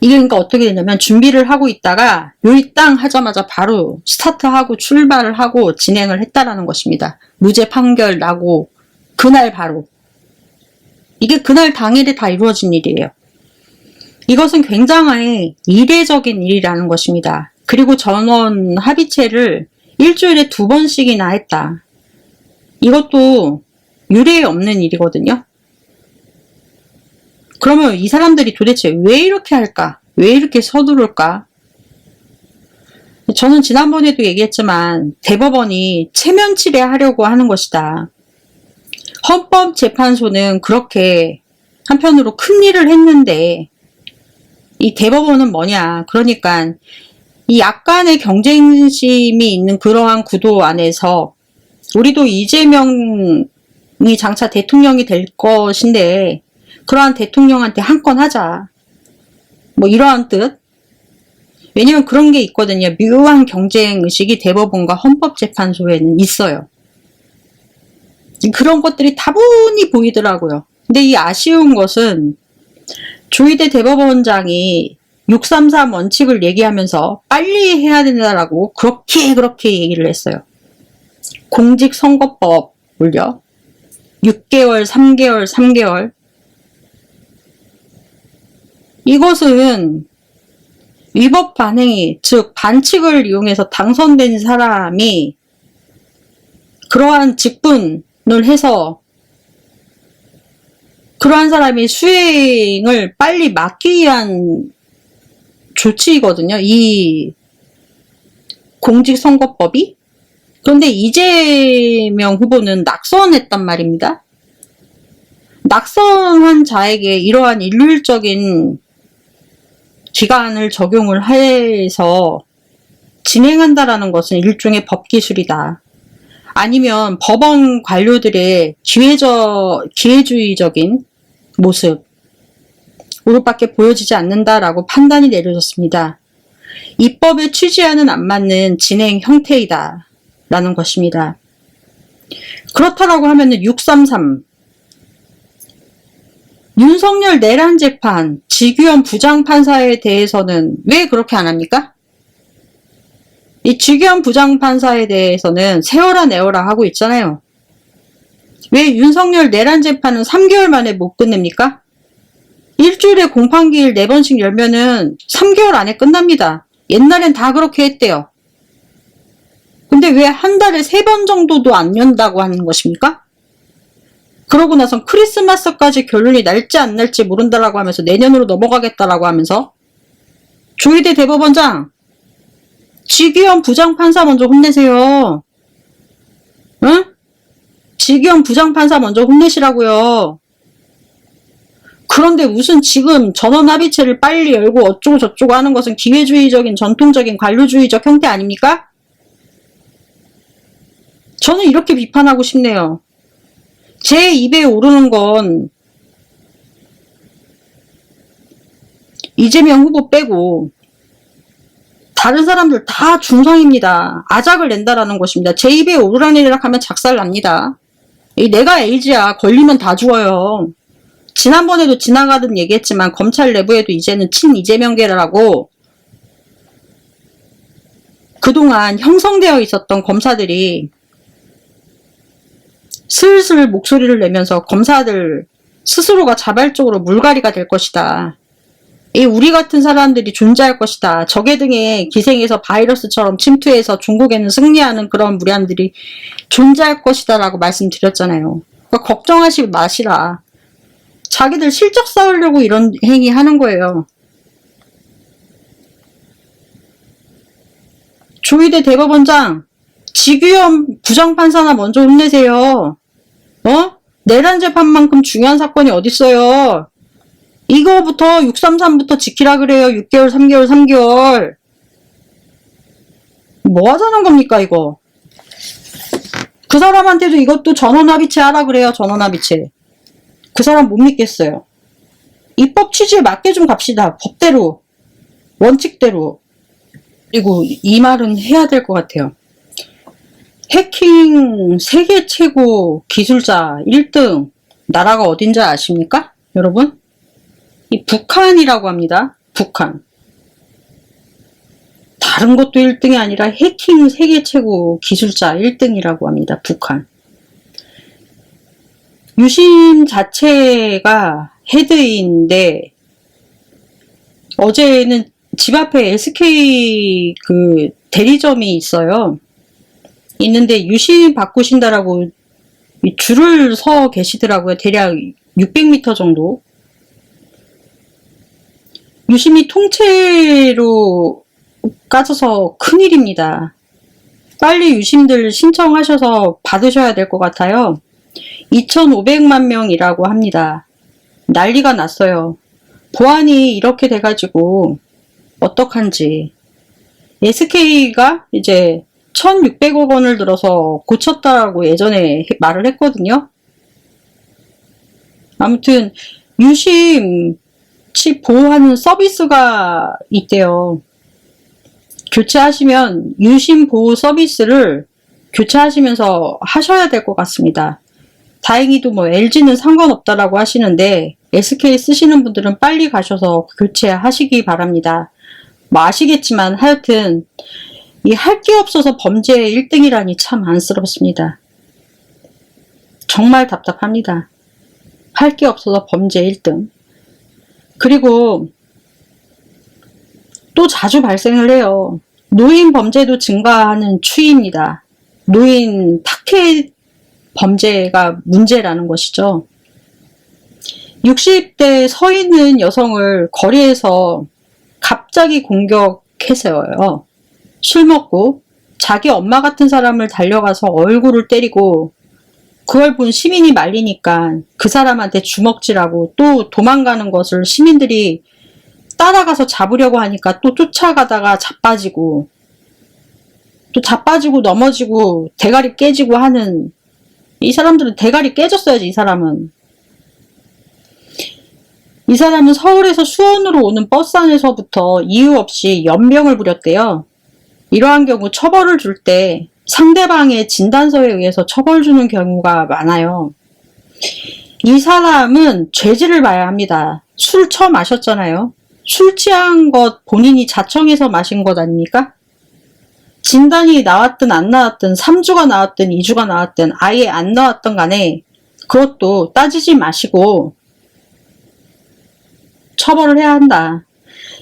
A: 이게 그러니까 어떻게 되냐면 준비를 하고 있다가 요이 땅 하자마자 바로 스타트하고 출발을 하고 진행을 했다라는 것입니다. 무죄 판결 나고 그날 바로. 이게 그날 당일에 다 이루어진 일이에요. 이것은 굉장히 이례적인 일이라는 것입니다. 그리고 전원 합의체를 일주일에 2번씩이나 했다. 이것도 유례에 없는 일이거든요. 그러면 이 사람들이 도대체 왜 이렇게 할까? 왜 이렇게 서두를까? 저는 지난번에도 얘기했지만 대법원이 체면치레하려고 하는 것이다. 헌법재판소는 그렇게 한편으로 큰 일을 했는데 이 대법원은 뭐냐? 그러니까 이 약간의 경쟁심이 있는 그러한 구도 안에서 우리도 이재명이 장차 대통령이 될 것인데 그러한 대통령한테 한 건 하자. 뭐 이러한 뜻. 왜냐면 그런 게 있거든요. 묘한 경쟁의식이 대법원과 헌법재판소에는 있어요. 그런 것들이 다분히 보이더라고요. 근데 이 아쉬운 것은 조희대 대법원장이 633 원칙을 얘기하면서 빨리 해야 된다라고 그렇게 얘기를 했어요. 공직선거법을요. 6개월, 3개월. 이것은 위법 반행이, 즉 반칙을 이용해서 당선된 사람이 그러한 직분을 해서 그러한 사람이 수행을 빨리 막기 위한 조치이거든요. 이 공직선거법이. 그런데 이재명 후보는 낙선했단 말입니다. 낙선한 자에게 이러한 일률적인 기간을 적용을 해서 진행한다라는 것은 일종의 법기술이다. 아니면 법원 관료들의 기회주의적인 모습으로밖에 보여지지 않는다라고 판단이 내려졌습니다. 입법의 취지와는 안 맞는 진행 형태이다 라는 것입니다. 그렇다라고 하면은 633 윤석열 내란 재판 지규현 부장판사에 대해서는 왜 그렇게 안 합니까? 이 지규현 부장판사에 대해서는 세워라 내워라 하고 있잖아요. 왜 윤석열 내란 재판은 3개월 만에 못 끝냅니까? 일주일에 공판기일 4번씩 열면은 3개월 안에 끝납니다. 옛날엔 다 그렇게 했대요. 근데 왜 한 달에 3번 정도도 안 연다고 하는 것입니까? 그러고 나선 크리스마스까지 결론이 날지 안 날지 모른다라고 하면서 내년으로 넘어가겠다라고 하면서 조희대 대법원장 지규현 부장판사 먼저 혼내세요. 응? 지규현 부장판사 먼저 혼내시라고요. 그런데 무슨 지금 전원합의체를 빨리 열고 어쩌고 저쩌고 하는 것은 기회주의적인 전통적인 관료주의적 형태 아닙니까? 저는 이렇게 비판하고 싶네요. 제 입에 오르는 건 이재명 후보 빼고 다른 사람들 다 중성입니다. 아작을 낸다라는 것입니다. 제 입에 오르락내리락 하면 작살납니다. 내가 LG야. 걸리면 다 죽어요. 지난번에도 지나가듯 얘기했지만 검찰 내부에도 이제는 친이재명계라고 그동안 형성되어 있었던 검사들이 슬슬 목소리를 내면서 검사들 스스로가 자발적으로 물갈이가 될 것이다. 우리 같은 사람들이 존재할 것이다. 적외등에 기생해서 바이러스처럼 침투해서 중국에는 승리하는 그런 무리함들이 존재할 것이다 라고 말씀드렸잖아요. 그러니까 걱정하지 마시라. 자기들 실적 쌓으려고 이런 행위 하는 거예요. 조희대 대법원장 지규현 부장판사나 먼저 혼내세요. 내란 재판만큼 중요한 사건이 어딨어요. 이거부터 633부터 지키라 그래요. 6개월, 3개월. 뭐 하자는 겁니까 이거. 그 사람한테도 이것도 전원합의체 하라 그래요. 전원합의체. 그 사람 못 믿겠어요. 입법 취지에 맞게 좀 갑시다. 법대로. 원칙대로. 그리고 이 말은 해야 될 것 같아요. 해킹 세계 최고 기술자 1등 나라가 어딘지 아십니까? 여러분? 이 북한이라고 합니다. 북한. 다른 것도 1등이 아니라 해킹 세계 최고 기술자 1등이라고 합니다. 북한. 유심 자체가 헤드인데 어제는 집 앞에 SK 그 대리점이 있어요. 있는데 유심 바꾸신다라고 줄을 서 계시더라고요. 대략 600m 정도. 유심이 통째로 까져서 큰일입니다. 빨리 유심들 신청하셔서 받으셔야 될 것 같아요. 2,500만 명이라고 합니다. 난리가 났어요. 보안이 이렇게 돼가지고 어떡한지. SK가 이제 1,600억 원을 들어서 고쳤다라고 예전에 말을 했거든요. 아무튼 유심 칩 보호하는 서비스가 있대요. 교체하시면 유심 보호 서비스를 교체하시면서 하셔야 될 것 같습니다. 다행히도 뭐 LG는 상관없다라고 하시는데 SK 쓰시는 분들은 빨리 가셔서 교체하시기 바랍니다. 뭐 아시겠지만 하여튼 이 할 게 없어서 범죄 1등이라니 참 안쓰럽습니다. 정말 답답합니다. 할 게 없어서 범죄 1등. 그리고 또 자주 발생을 해요. 노인 범죄도 증가하는 추이입니다. 노인 타켓 범죄가 문제라는 것이죠. 60대 서 있는 여성을 거리에서 갑자기 공격해서요. 술 먹고 자기 엄마 같은 사람을 달려가서 얼굴을 때리고 그걸 본 시민이 말리니까 그 사람한테 주먹질하고 또 도망가는 것을 시민들이 따라가서 잡으려고 하니까 또 쫓아가다가 자빠지고 또 자빠지고 넘어지고 대가리 깨지고 하는, 이 사람들은 대가리 깨졌어야지. 이 사람은 서울에서 수원으로 오는 버스 안에서부터 이유 없이 연병을 부렸대요. 이러한 경우 처벌을 줄 때 상대방의 진단서에 의해서 처벌 주는 경우가 많아요. 이 사람은 죄질을 봐야 합니다. 술 처음 마셨잖아요. 술 취한 것 본인이 자청해서 마신 것 아닙니까? 진단이 나왔든 안 나왔든 3주가 나왔든 2주가 나왔든 아예 안 나왔던 간에 그것도 따지지 마시고 처벌을 해야 한다.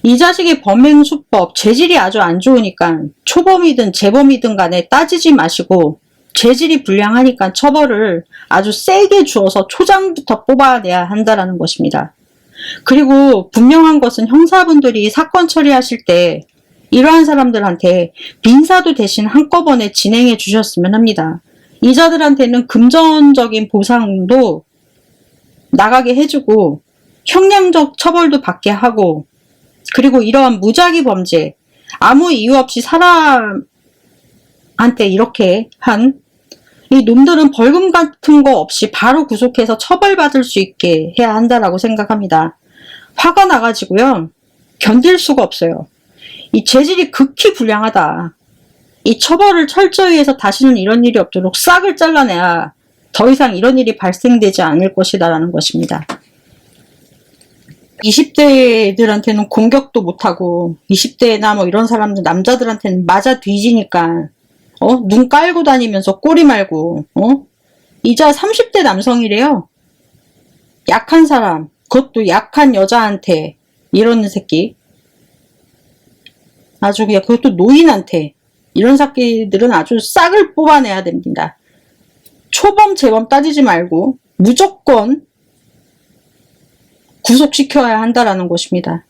A: 이 자식의 범행 수법, 죄질이 아주 안 좋으니까 초범이든 재범이든 간에 따지지 마시고 죄질이 불량하니까 처벌을 아주 세게 주어서 초장부터 뽑아내야 한다라는 것입니다. 그리고 분명한 것은 형사분들이 사건 처리하실 때 이러한 사람들한테 민사도 대신 한꺼번에 진행해 주셨으면 합니다. 이자들한테는 금전적인 보상도 나가게 해주고 형량적 처벌도 받게 하고, 그리고 이러한 무작위 범죄, 아무 이유 없이 사람한테 이렇게 한 이 놈들은 벌금 같은 거 없이 바로 구속해서 처벌받을 수 있게 해야 한다라고 생각합니다. 화가 나가지고요. 견딜 수가 없어요. 이 죄질이 극히 불량하다. 이 처벌을 철저히 해서 다시는 이런 일이 없도록 싹을 잘라내야 더 이상 이런 일이 발생되지 않을 것이다라는 것입니다. 20대들한테는 공격도 못하고 20대나 뭐 이런 사람들, 남자들한테는 맞아 뒤지니까 눈 깔고 다니면서 꼬리 말고 이자 30대 남성이래요. 약한 사람, 그것도 약한 여자한테 이러는 새끼, 아주 그냥, 그것도 노인한테, 이런 새끼들은 아주 싹을 뽑아내야 됩니다. 초범 재범 따지지 말고 무조건 구속시켜야 한다라는 것입니다.